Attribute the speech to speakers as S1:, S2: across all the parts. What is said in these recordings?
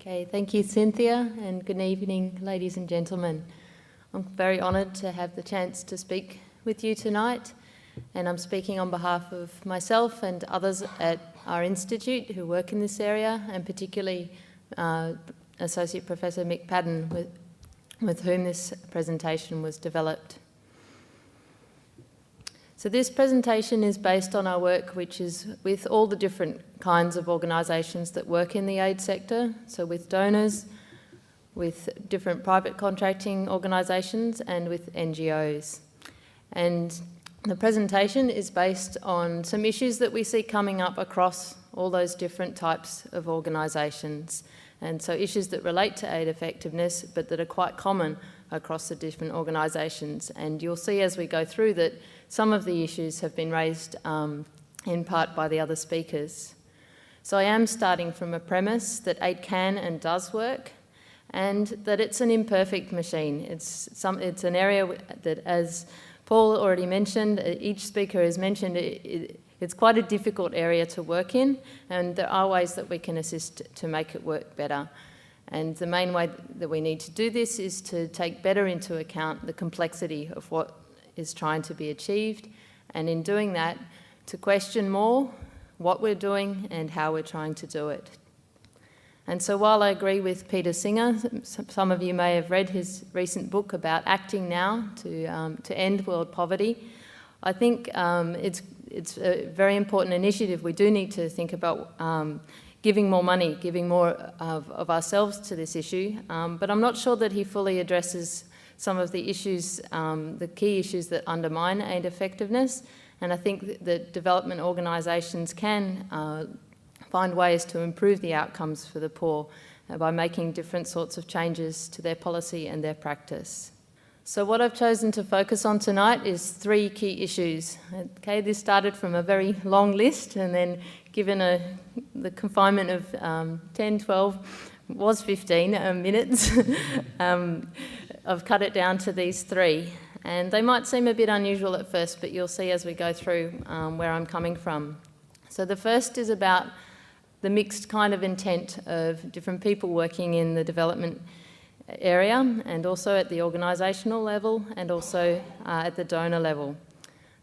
S1: Okay, thank you, Cynthia, and good evening, ladies and gentlemen. I'm very honoured to have the chance to speak with you tonight, and I'm speaking on behalf of myself and others at our institute who work in this area, and particularly Associate Professor Mick Padden, with whom this presentation was developed. So this presentation is based on our work, which is with all the different kinds of organisations that work in the aid sector, so with donors, with different private contracting organisations and with NGOs. And the presentation is based on some issues that we see coming up across all those different types of organisations. And so issues that relate to aid effectiveness, but that are quite common across the different organisations. And you'll see as we go through that some of the issues have been raised in part by the other speakers. So I am starting from a premise that aid can and does work, and that it's an imperfect machine. It's an area that, as Paul already mentioned, each speaker has mentioned, it's quite a difficult area to work in, and there are ways that we can assist to make it work better. And the main way that we need to do this is to take better into account the complexity of what is trying to be achieved, and in doing that, to question more what we're doing and how we're trying to do it. And so while I agree with Peter Singer, some of you may have read his recent book about acting now to end world poverty, I think it's a very important initiative. We do need to think about giving more money, giving more of ourselves to this issue, but I'm not sure that he fully addresses some of the issues, the key issues that undermine aid effectiveness, and I think that development organisations can find ways to improve the outcomes for the poor by making different sorts of changes to their policy and their practice. So what I've chosen to focus on tonight is 3 key issues. Okay, this started from a very long list, and then given the confinement of 10, 12, was 15 minutes, I've cut it down to these 3. And they might seem a bit unusual at first, but you'll see as we go through where I'm coming from. So the first is about the mixed kind of intent of different people working in the development area, and also at the organisational level, and also at the donor level.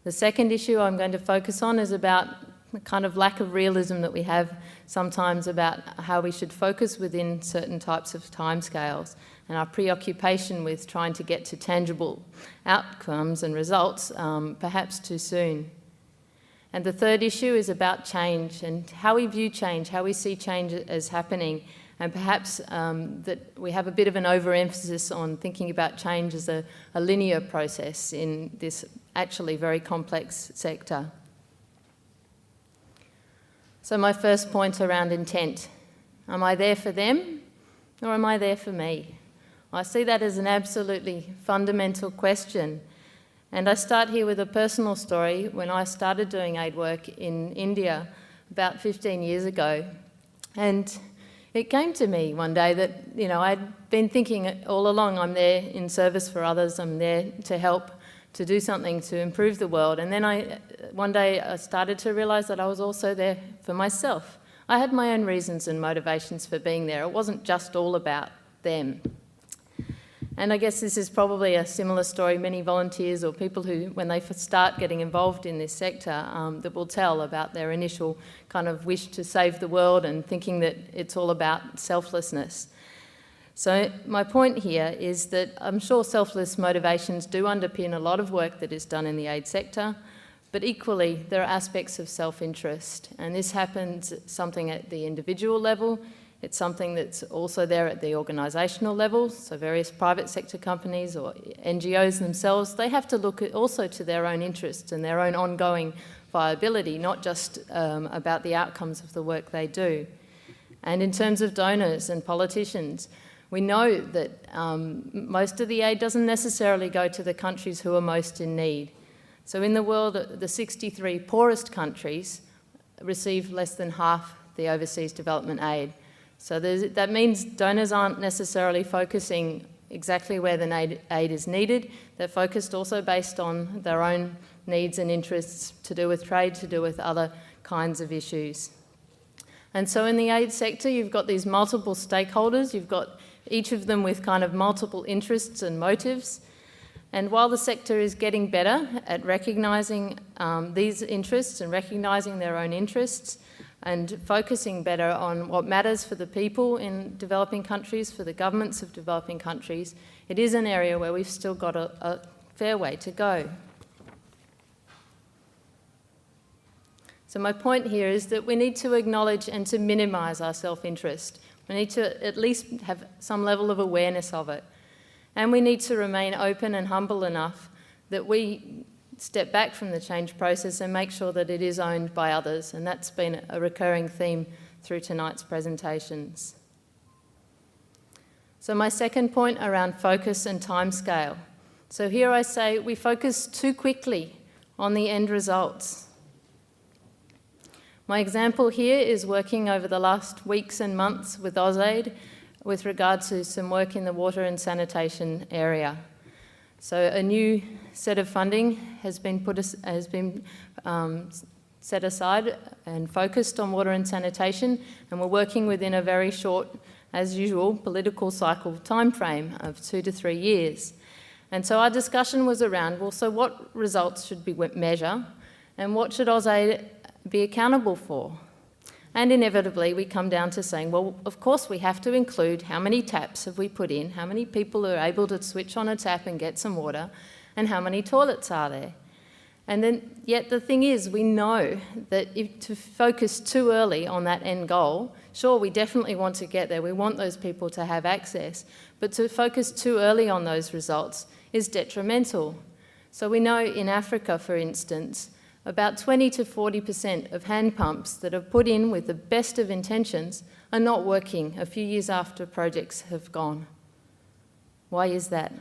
S1: The second issue I'm going to focus on is about the kind of lack of realism that we have sometimes about how we should focus within certain types of timescales, and our preoccupation with trying to get to tangible outcomes and results perhaps too soon. And the third issue is about change and how we view change, how we see change as happening, and perhaps that we have a bit of an overemphasis on thinking about change as a linear process in this actually very complex sector. So my first point around intent. Am I there for them, or am I there for me? I see that as an absolutely fundamental question. And I start here with a personal story. When I started doing aid work in India about 15 years ago, and it came to me one day that, I'd been thinking all along, I'm there in service for others, I'm there to help, to do something to improve the world. And then one day I started to realise that I was also there for myself. I had my own reasons and motivations for being there. It wasn't just all about them. And I guess this is probably a similar story. Many volunteers or people who, when they start getting involved in this sector, that will tell about their initial kind of wish to save the world and thinking that it's all about selflessness. So my point here is that I'm sure selfless motivations do underpin a lot of work that is done in the aid sector, but equally there are aspects of self-interest, and this happens something at the individual level. It's something that's also there at the organisational level, so various private sector companies or NGOs themselves, they have to look also to their own interests and their own ongoing viability, not just about the outcomes of the work they do. And in terms of donors and politicians, we know that most of the aid doesn't necessarily go to the countries who are most in need. So in the world, the 63 poorest countries receive less than half the overseas development aid. So that means donors aren't necessarily focusing exactly where the aid is needed. They're focused also based on their own needs and interests to do with trade, to do with other kinds of issues. And so in the aid sector, you've got these multiple stakeholders, you've got each of them with kind of multiple interests and motives. And while the sector is getting better at recognising these interests and recognising their own interests and focusing better on what matters for the people in developing countries, for the governments of developing countries, it is an area where we've still got a fair way to go. So my point here is that we need to acknowledge and to minimise our self-interest. We need to at least have some level of awareness of it. And we need to remain open and humble enough that we step back from the change process and make sure that it is owned by others. And that's been a recurring theme through tonight's presentations. So my second point around focus and timescale. So here I say we focus too quickly on the end results. My example here is working over the last weeks and months with AusAid with regard to some work in the water and sanitation area. So a new set of funding has been set aside and focused on water and sanitation, and we're working within a very short, as usual, political cycle timeframe of 2 to 3 years. And so our discussion was around, well, so what results should we measure, and what should AusAid be accountable for? And inevitably we come down to saying, well, of course we have to include how many taps have we put in, how many people are able to switch on a tap and get some water, and how many toilets are there. And then, yet the thing is, we know that if to focus too early on that end goal, sure, we definitely want to get there, we want those people to have access, but to focus too early on those results is detrimental. So we know in Africa, for instance, about 20 to 40% of hand pumps that are put in with the best of intentions are not working a few years after projects have gone. Why is that?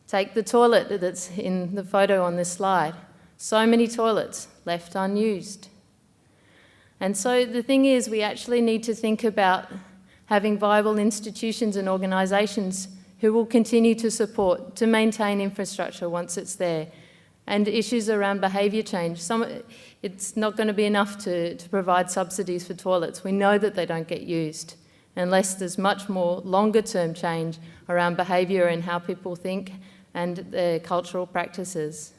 S1: Take the toilet that's in the photo on this slide. So many toilets left unused. And so the thing is, we actually need to think about having viable institutions and organisations who will continue to support, to maintain infrastructure once it's there. And issues around behaviour change. It's not going to be enough to provide subsidies for toilets. We know that they don't get used unless there's much more longer term change around behaviour and how people think and their cultural practices.